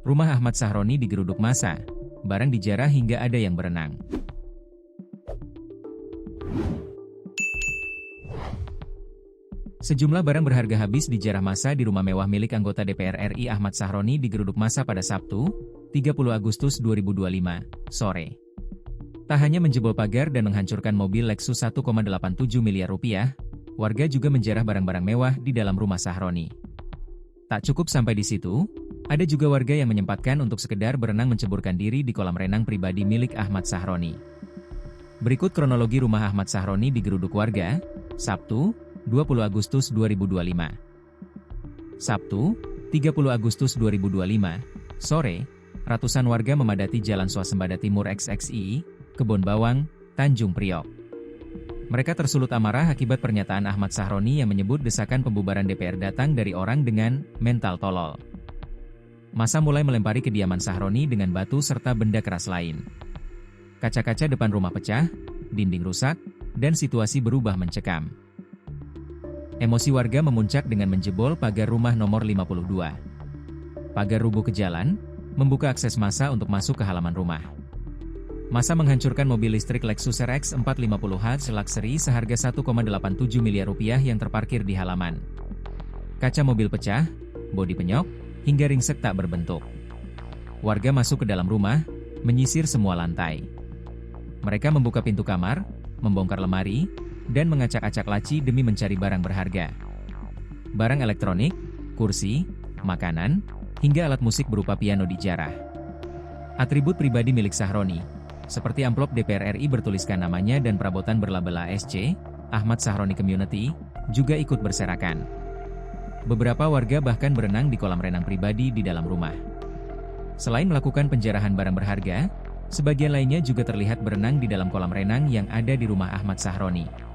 Rumah Ahmad Sahroni digeruduk massa, barang dijarah hingga ada yang berenang. Sejumlah barang berharga habis dijarah massa di rumah mewah milik anggota DPR RI Ahmad Sahroni digeruduk massa pada Sabtu, 30 Agustus 2025, sore. Tak hanya menjebol pagar dan menghancurkan mobil Lexus 1,87 miliar rupiah, warga juga menjarah barang-barang mewah di dalam rumah Sahroni. Tak cukup sampai di situ, ada juga warga yang menyempatkan untuk sekedar berenang menceburkan diri di kolam renang pribadi milik Ahmad Sahroni. Berikut kronologi rumah Ahmad Sahroni digeruduk warga, Sabtu, 20 Agustus 2025. Sabtu, 30 Agustus 2025, sore, ratusan warga memadati Jalan Swasembada Timur XXI, Kebon Bawang, Tanjung Priok. Mereka tersulut amarah akibat pernyataan Ahmad Sahroni yang menyebut desakan pembubaran DPR datang dari orang dengan mental tolol. Massa mulai melempari kediaman Sahroni dengan batu serta benda keras lain. Kaca-kaca depan rumah pecah, dinding rusak, dan situasi berubah mencekam. Emosi warga memuncak dengan menjebol pagar rumah nomor 52. Pagar rubuh ke jalan, membuka akses massa untuk masuk ke halaman rumah. Massa menghancurkan mobil listrik Lexus RX 450h Luxury seharga 1,87 miliar rupiah yang terparkir di halaman. Kaca mobil pecah, bodi penyok, hingga ringsek tak berbentuk. Warga masuk ke dalam rumah, menyisir semua lantai. Mereka membuka pintu kamar, membongkar lemari, dan mengacak-acak laci demi mencari barang berharga. Barang elektronik, kursi, makanan, hingga alat musik berupa piano dijarah. Atribut pribadi milik Sahroni, seperti amplop DPR RI bertuliskan namanya dan perabotan berlabel ASC, Ahmad Sahroni Community, juga ikut berserakan. Beberapa warga bahkan berenang di kolam renang pribadi di dalam rumah. Selain melakukan penjarahan barang berharga, sebagian lainnya juga terlihat berenang di dalam kolam renang yang ada di rumah Ahmad Sahroni.